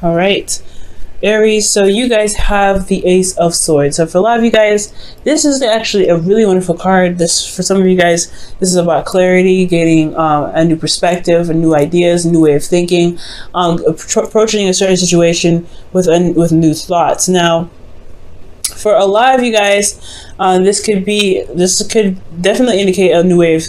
All right, Aries, so you guys have the Ace of Swords. So for a lot of you guys, this is actually a really wonderful card. This, for some of you guys, this is about clarity, getting a new perspective, new ideas, a new way of thinking, approaching a certain situation with new thoughts. Now, for a lot of you guys, this could definitely indicate a new way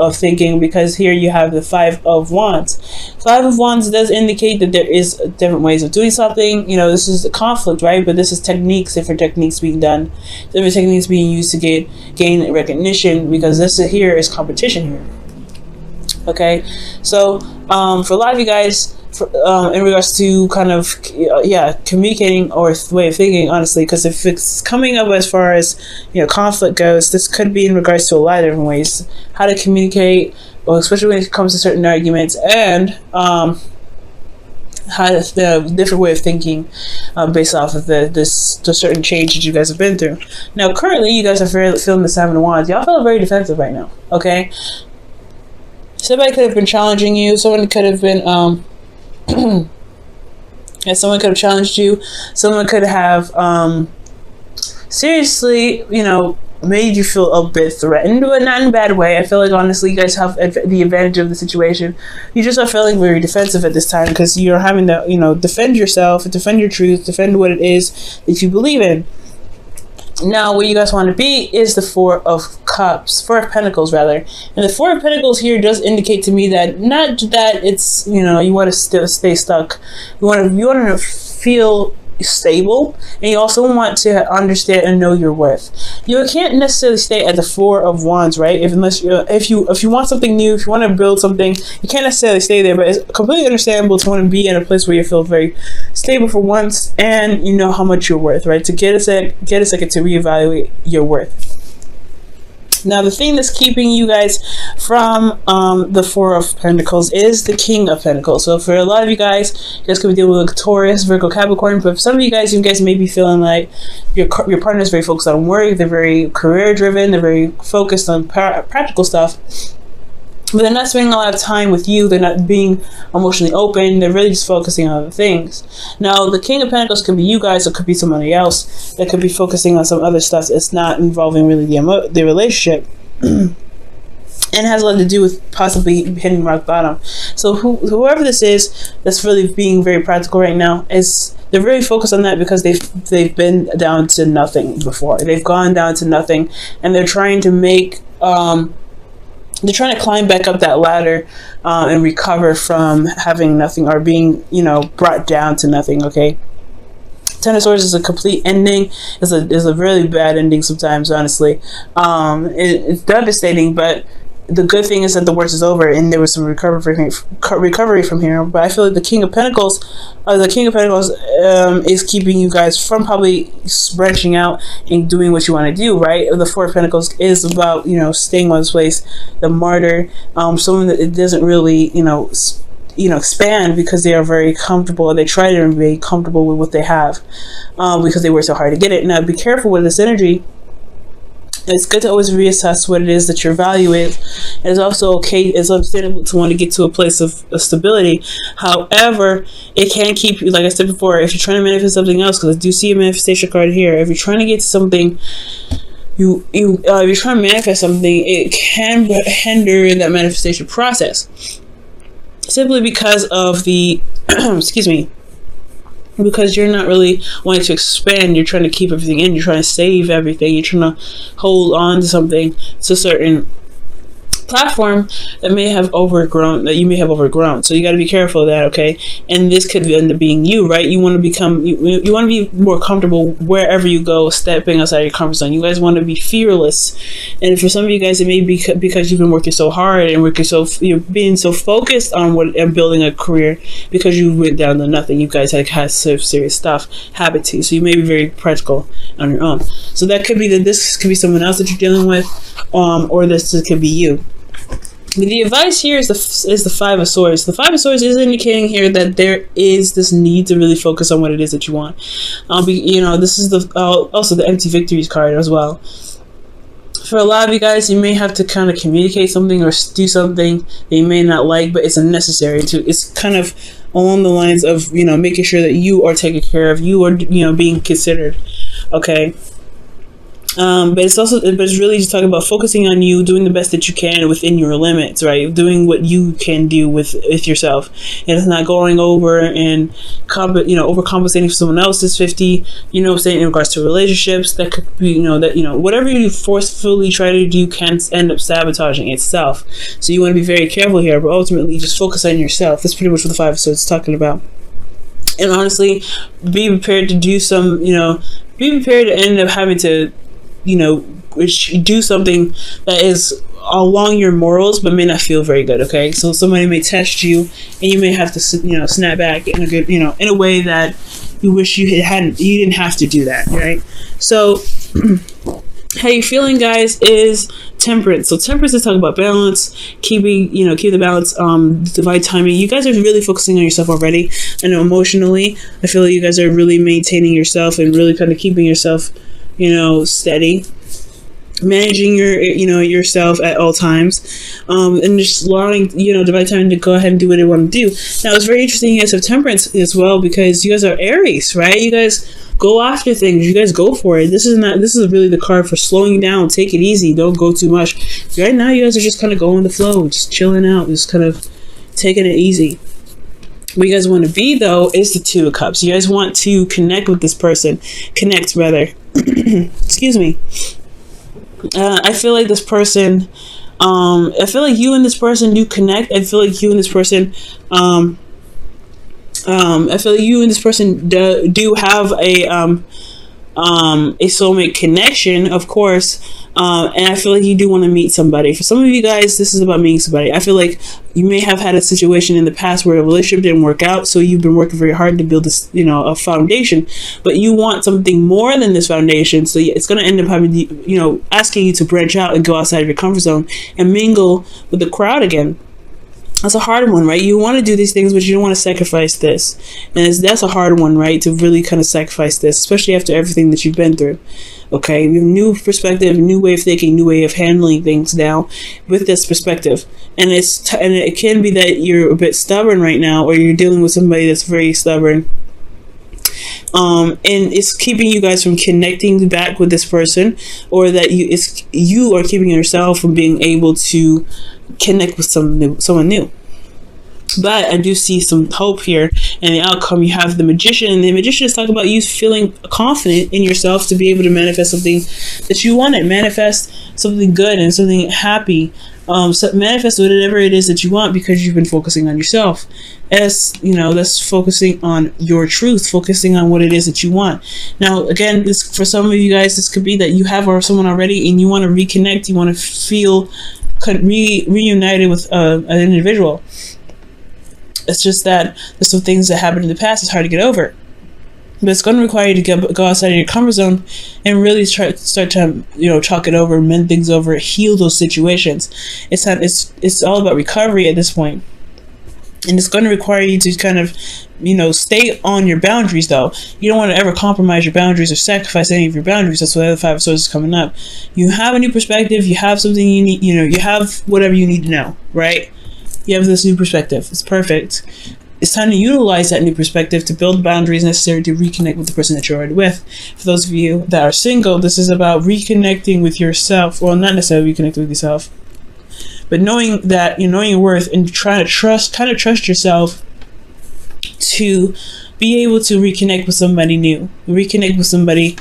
of thinking, because here you have the Five of Wands. Five of Wands does indicate that there is different ways of doing something. You know, this is a conflict, right? But this is different techniques being done, different techniques being used to gain recognition, because this here is competition here. Okay, so for a lot of you guys, in regards to kind of communicating or way of thinking, honestly, because if it's coming up as far as conflict goes, this could be in regards to a lot of different ways how to communicate, well, especially when it comes to certain arguments, and how the different way of thinking based off of the certain change that you guys have been through. Now currently you guys are feeling the Seven of Wands. Y'all feel very defensive right now. Okay, somebody could have been challenging you. Someone could have been someone could have challenged you. Someone could have seriously, made you feel a bit threatened, but not in a bad way. I feel like honestly you guys have the advantage of the situation. You just are feeling very defensive at this time, because you're having to defend yourself, defend your truth, defend what it is that you believe in. Now, where you guys want to be is the Four of Pentacles rather. And the Four of Pentacles here does indicate to me that not that it's, you want to still stay stuck. You want to feel stable, and you also want to understand and know your worth. You can't necessarily stay at the Four of Wands, right? If you want something new, if you want to build something, you can't necessarily stay there. But it's completely understandable to want to be in a place where you feel very stable for once, and you know how much you're worth, right? To get a second to reevaluate your worth. Now, the thing that's keeping you guys from the Four of Pentacles is the King of Pentacles. So for a lot of you guys could be dealing with Taurus, Virgo, Capricorn. But for some of you guys may be feeling like your partner is very focused on work. They're very career driven. They're very focused on practical stuff. But they're not spending a lot of time with you. They're not being emotionally open. They're really just focusing on other things. Now, the King of Pentacles could be you guys, or could be somebody else that could be focusing on some other stuff. It's not involving really the relationship. And it has a lot to do with possibly hitting rock bottom. So whoever this is that's really being very practical right now, they're very focused on that, because they've been down to nothing before. They've gone down to nothing, and they're trying to make they're trying to climb back up that ladder and recover from having nothing, or being, brought down to nothing. Okay. Ten of Swords is a complete ending. Is a really bad ending sometimes, honestly. It's devastating, but the good thing is that the worst is over, and there was some recovery from here. But I feel like the King of Pentacles is keeping you guys from probably branching out and doing what you want to do, right? The Four of Pentacles is about, staying on this place, the martyr, someone that it doesn't really, expand, because they are very comfortable. They try to be very comfortable with what they have, because they work so hard to get it. Now, be careful with this energy. It's good to always reassess what it is that your value is. It's also okay, it's understandable to want to get to a place of stability. However, it can keep you, like I said before, if you're trying to manifest something else, because I do see a manifestation card here. If you're trying to get to something, if you're trying to manifest something, it can hinder that manifestation process. Simply because of the, excuse me, because you're not really wanting to expand. You're trying to keep everything in. You're trying to save everything. You're trying to hold on to something, to a certain platform that you may have overgrown. So you got to be careful of that, okay? And this could end up being you, right? You want to become, you want to be more comfortable wherever you go, stepping outside your comfort zone. You guys want to be fearless. And for some of you guys, it may be because you've been working so hard and you're being so focused on and building a career, because you went down to nothing. You guys had some serious stuff happen to you. So you may be very practical on your own. So that could be this could be someone else that you're dealing with, or this could be you. The advice here is the Five of Swords. The Five of Swords is indicating here that there is this need to really focus on what it is that you want. This is also the Empty Victories card as well. For a lot of you guys, you may have to kind of communicate something or do something that you may not like, but it's unnecessary to. It's kind of along the lines of, you know, making sure that you are taken care of, you are, you know, being considered. Okay. But it's really just talking about focusing on you, doing the best that you can within your limits, right? Doing what you can do with yourself, and it's not going over and overcompensating for someone else's 50. You know, saying in regards to relationships, that could be, whatever you forcefully try to do can end up sabotaging itself. So you want to be very careful here, but ultimately just focus on yourself. That's pretty much what the 5 of Swords is talking about. And honestly, be prepared to do some, be prepared to end up having to, do something that is along your morals, but may not feel very good. Okay, so somebody may test you, and you may have to, snap back in a good, in a way that you wish you didn't have to do that, right? So, how you feeling, guys, is Temperance. So Temperance is talking about balance, keep the balance, divine timing. You guys are really focusing on yourself already. I know emotionally, I feel like you guys are really maintaining yourself and really kind of keeping yourself, steady, managing yourself at all times, and just allowing, divine time to go ahead and do what they want to do. Now, it's very interesting you guys have Temperance as well, because you guys are Aries, right? You guys go after things. You guys go for it. This is really the card for slowing down. Take it easy. Don't go too much. Right now, you guys are just kind of going with the flow, just chilling out, just kind of taking it easy. What you guys want to be, though, is the 2 of Cups. You guys want to connect with this person. Connect, rather. Excuse me. I feel like this person, I feel like you and this person do connect. I feel like you and this person, I feel like you and this person do have a soulmate connection, of course. And I feel like you do want to meet somebody. For some of you guys, this is about meeting somebody. I feel like you may have had a situation in the past where a relationship didn't work out, so you've been working very hard to build this, a foundation. But you want something more than this foundation, so it's going to end up having, asking you to branch out and go outside of your comfort zone and mingle with the crowd again. That's a hard one, right? You want to do these things, but you don't want to sacrifice this. And that's a hard one, right? To really kind of sacrifice this, especially after everything that you've been through. Okay, you have a new perspective, a new way of thinking, new way of handling things now with this perspective. And it can be that you're a bit stubborn right now, or you're dealing with somebody that's very stubborn. And it's keeping you guys from connecting back with this person, or that you are keeping yourself from being able to connect with someone new. But I do see some hope here, and the outcome. You have the Magician, and the Magician is talking about you feeling confident in yourself to be able to manifest something that you wanted, manifest something good and something happy. So manifest whatever it is that you want, because you've been focusing on yourself. That's focusing on your truth, focusing on what it is that you want. Now, again, this, for some of you guys, this could be that you have someone already and you want to reconnect, you want to feel reunited with an individual. It's just that there's some things that happened in the past. It's hard to get over. But it's going to require you to go outside of your comfort zone and really start to talk it over, mend things over, heal those situations. It's all about recovery at this point. And it's going to require you to kind of, stay on your boundaries, though. You don't want to ever compromise your boundaries or sacrifice any of your boundaries. That's why the 5 of Swords is coming up. You have a new perspective. You have something you need, you have whatever you need to know, right? You have this new perspective. It's perfect. It's time to utilize that new perspective to build boundaries necessary to reconnect with the person that you're already with. For those of you that are single, this is about reconnecting with yourself. Well, not necessarily reconnecting with yourself, but knowing that knowing your worth and trying to trust yourself to be able to reconnect with somebody new, reconnect with somebody,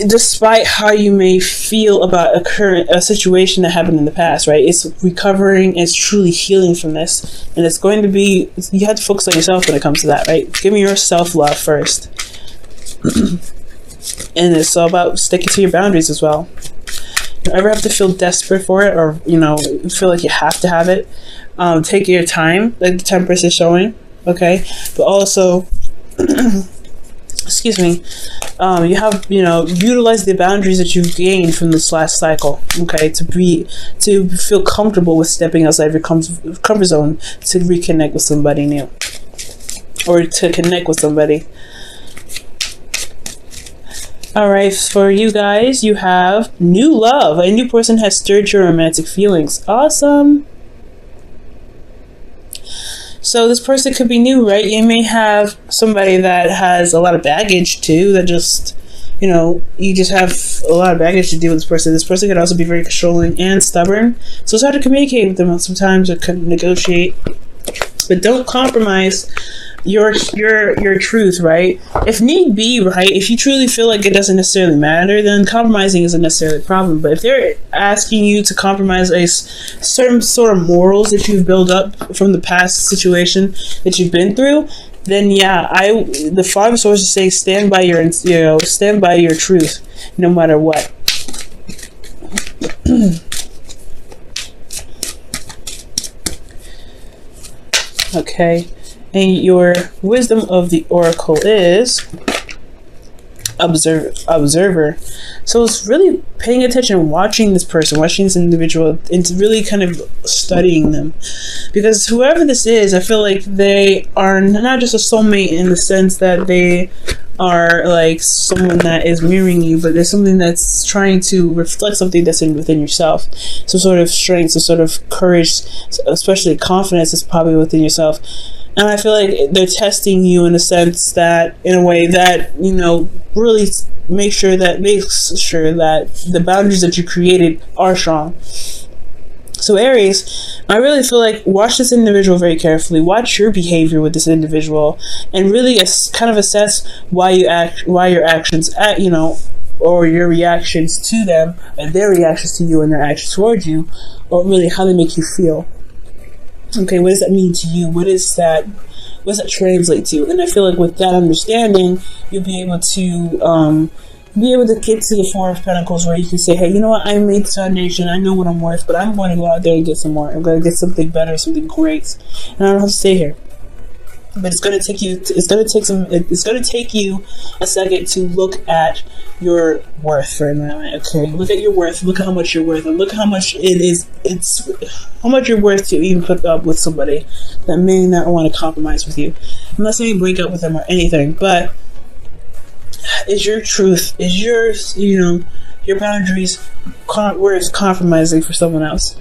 despite how you may feel about a situation that happened in the past, right? It's recovering, it's truly healing from this. And it's going to be, you have to focus on yourself when it comes to that, right? Give me your self-love first. And it's all about sticking to your boundaries as well. You ever have to feel desperate for it, or feel like you have to have it, take your time, like the Temperance is showing, okay? But also excuse me, you have utilize the boundaries that you've gained from this last cycle, okay, to feel comfortable with stepping outside of your comfort zone to reconnect with somebody new, or to connect with somebody. All right, for you guys, you have new love. A new person has stirred your romantic feelings. Awesome. So this person could be new, right? You may have somebody that has a lot of baggage too, that just, you just have a lot of baggage to deal with this person. This person could also be very controlling and stubborn. So it's hard to communicate with them sometimes or negotiate. But don't compromise your truth, right? If need be, right? If you truly feel like it doesn't necessarily matter, then compromising isn't necessarily a problem. But if they're asking you to compromise a certain sort of morals that you've built up from the past situation that you've been through, then yeah, the father sources say stand by your truth, no matter what. Okay. And your wisdom of the oracle is observer. So it's really paying attention, watching this person, watching this individual, and really kind of studying them. Because whoever this is, I feel like they are not just a soulmate in the sense that they are like someone that is mirroring you, but there's something that's trying to reflect something that's within yourself. Some sort of strength, some sort of courage, especially confidence is probably within yourself. And I feel like they're testing you in a sense that, in a way that, really makes sure that the boundaries that you created are strong. So Aries, I really feel like watch this individual very carefully. Watch your behavior with this individual, and really kind of assess why your actions or your reactions to them, and their reactions to you and their actions towards you, or really how they make you feel. Okay, what does that mean to you? What does that translate to? And I feel like with that understanding, you'll be able to get to the Four of Pentacles, where you can say, hey, you know what? I made the foundation. I know what I'm worth, but I'm going to go out there and get some more. I'm going to get something better, something great, and I don't have to stay here. But it's going to take you a second to look at your worth for a moment. Okay, look at your worth. Look at how much you're worth, and look how much it's how much you're worth to even put up with somebody that may not want to compromise with you. I'm not saying break up with them or anything, but is your truth, is your boundaries worth compromising for someone else?